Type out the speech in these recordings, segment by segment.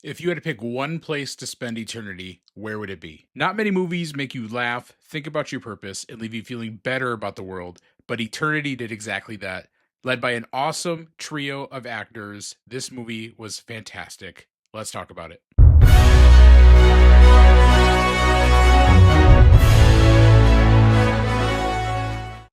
If you had to pick one place to spend eternity, where would it be? Not many movies make you laugh, think about your purpose, and leave you feeling better about the world, but Eternity did exactly that. Led by an awesome trio of actors, this movie was fantastic. Let's talk about it.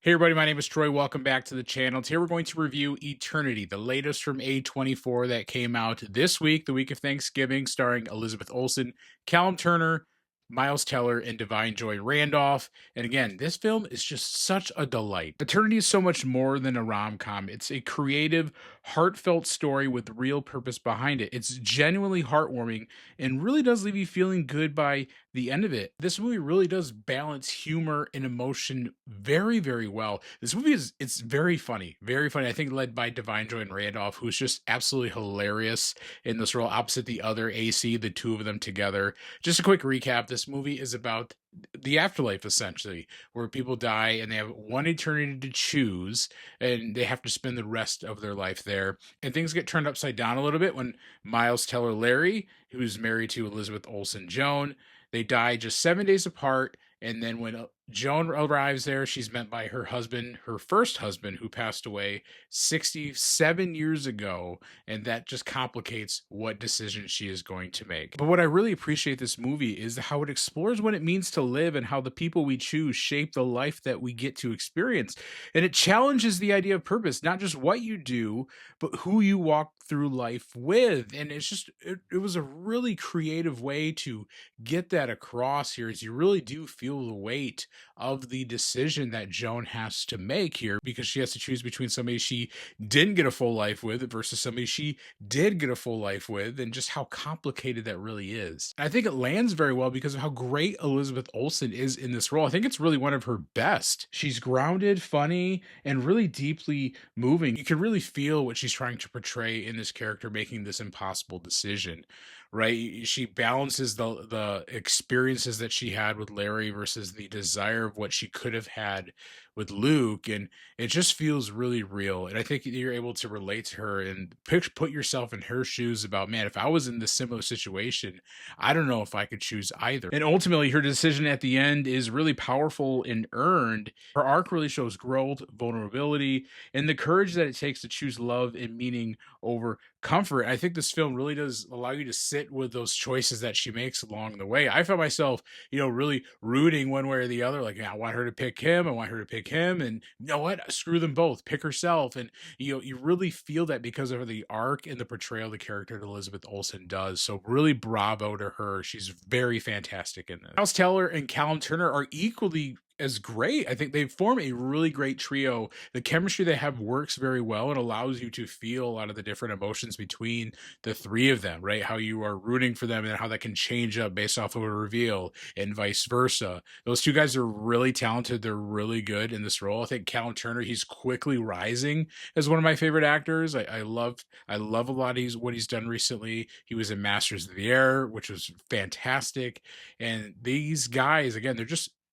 Hey everybody, my name is Troy. Welcome back to the channel. Today we're going to review Eternity, the latest from A24 that came out this week, the week of Thanksgiving, starring Elizabeth Olsen, Callum Turner, Miles Teller, and Divine Joy Randolph. And again, this film is just such a delight. Eternity is so much more than a rom-com. It's a creative, heartfelt story with real purpose behind it. It's genuinely heartwarming and really does leave you feeling good by the end of it. This movie really does balance humor and emotion very, very well. This movie it's very funny, very funny. I think led by Divine Joy and Randolph, who's just absolutely hilarious in this role opposite the other AC, the two of them together. Just a quick recap, this movie is about the afterlife essentially, where people die and they have one eternity to choose and they have to spend the rest of their life there. And things get turned upside down a little bit when Miles Teller Larry, who's married to Elizabeth Olsen Joan, they die just 7 days apart. And then when Joan arrives there, she's met by her husband, her first husband, who passed away 67 years ago. And that just complicates what decision she is going to make. But what I really appreciate this movie is how it explores what it means to live and how the people we choose shape the life that we get to experience. And it challenges the idea of purpose, not just what you do, but who you walk through life with. And it's just, it was a really creative way to get that across here, is you really do feel the weight of the decision that Joan has to make here, because she has to choose between somebody she didn't get a full life with versus somebody she did get a full life with, and just how complicated that really is. And I think it lands very well because of how great Elizabeth Olsen is in this role. I think it's really one of her best. She's grounded, funny, and really deeply moving. You can really feel what she's trying to portray in this character making this impossible decision, right? She balances the experiences that she had with Larry versus the desire of what she could have had with Luke, and it just feels really real. And I think you're able to relate to her and put yourself in her shoes about, man, if I was in this similar situation, I don't know if I could choose either. And ultimately, her decision at the end is really powerful and earned. Her arc really shows growth, vulnerability, and the courage that it takes to choose love and meaning over comfort. I think this film really does allow you to sit with those choices that she makes along the way. I found myself, really rooting one way or the other. Like, yeah, I want her to pick him. I want her to pick him. And you know what? Screw them both. Pick herself. And you really feel that because of the arc and the portrayal of the character that Elizabeth Olsen does. So really bravo to her. She's very fantastic in this. Miles Teller and Callum Turner are equally as great. I think they form a really great trio. The chemistry they have works very well and allows you to feel a lot of the different emotions between the three of them, right? How you are rooting for them and how that can change up based off of a reveal and vice versa. Those two guys are really talented. They're really good in this role. I think Callum Turner, he's quickly rising as one of my favorite actors. I love a lot of what he's done recently. He was in Masters of the Air, which was fantastic. And these guys, again,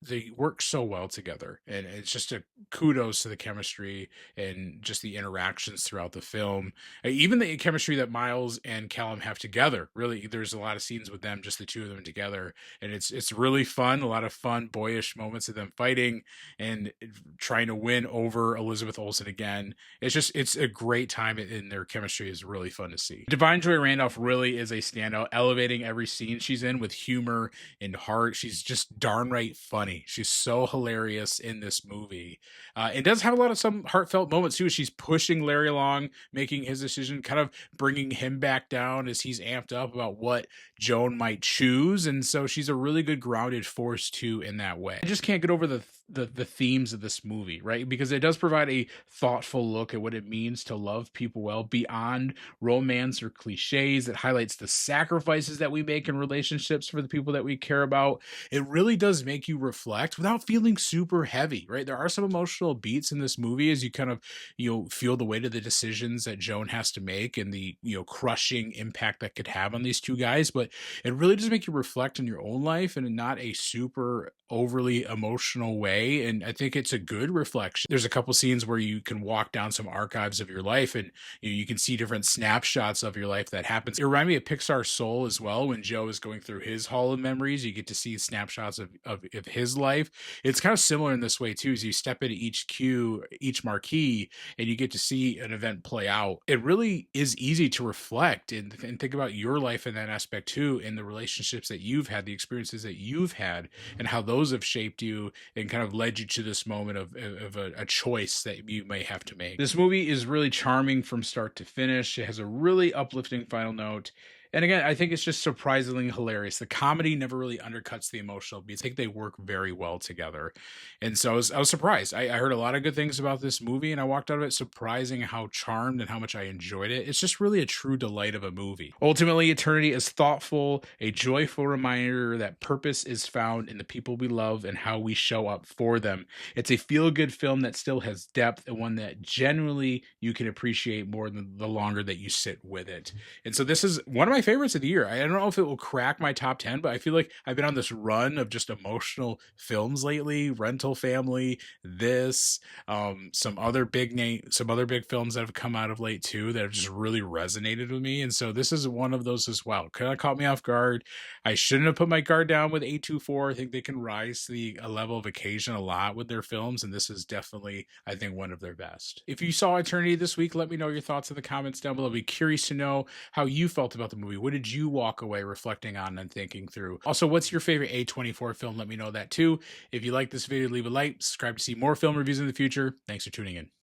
they work so well together, and it's just a kudos to the chemistry and just the interactions throughout the film. Even the chemistry that Miles and Callum have together, really, there's a lot of scenes with them, just the two of them together, and it's really fun. A lot of fun, boyish moments of them fighting and trying to win over Elizabeth Olsen again. It's a great time, and their chemistry is really fun to see. Divine Joy Randolph really is a standout, elevating every scene she's in with humor and heart. She's just darn right funny. She's so hilarious in this movie. It does have a lot of some heartfelt moments too. She's pushing Larry along, making his decision, kind of bringing him back down as he's amped up about what Joan might choose. And so she's a really good grounded force too in that way. I just can't get over the themes of this movie, right? Because it does provide a thoughtful look at what it means to love people well beyond romance or cliches. It highlights the sacrifices that we make in relationships for the people that we care about. It really does make you reflect reflect without feeling super heavy, right? There are some emotional beats in this movie as you kind of, feel the weight of the decisions that Joan has to make and the, crushing impact that could have on these two guys. But it really does make you reflect on your own life and in not a super overly emotional way. And I think it's a good reflection. There's a couple scenes where you can walk down some archives of your life and you can see different snapshots of your life that happens. It reminded me of Pixar's Soul as well. When Joe is going through his hall of memories, you get to see snapshots of his life. It's kind of similar in this way too, as you step into each queue, each marquee, and you get to see an event play out. It really is easy to reflect and think about your life in that aspect too, and the relationships that you've had, the experiences that you've had, and how those have shaped you and kind of led you to this moment of a choice that you may have to make. This movie is really charming from start to finish. It has a really uplifting final note. And again, I think it's just surprisingly hilarious. The comedy never really undercuts the emotional beats. I think they work very well together. And so I was surprised. I heard a lot of good things about this movie, and I walked out of it surprising how charmed and how much I enjoyed it. It's just really a true delight of a movie. Ultimately, Eternity is thoughtful, a joyful reminder that purpose is found in the people we love and how we show up for them. It's a feel-good film that still has depth and one that genuinely you can appreciate more than the longer that you sit with it. And so this is one of my favorites of the year. I don't know if it will crack my top 10, but I feel like I've been on this run of just emotional films lately. Rental Family, this, some other big films that have come out of late too that have just really resonated with me. And so this is one of those as well. Kind of caught me off guard. I shouldn't have put my guard down with A24. I think they can rise to a level of occasion a lot with their films, and this is definitely, I think, one of their best. If you saw Eternity this week, let me know your thoughts in the comments down below. I'd be curious to know how you felt about the movie. What did you walk away reflecting on and thinking through? Also, what's your favorite A24 film? Let me know that too. If you like this video, leave a like, subscribe to see more film reviews in the future. Thanks for tuning in.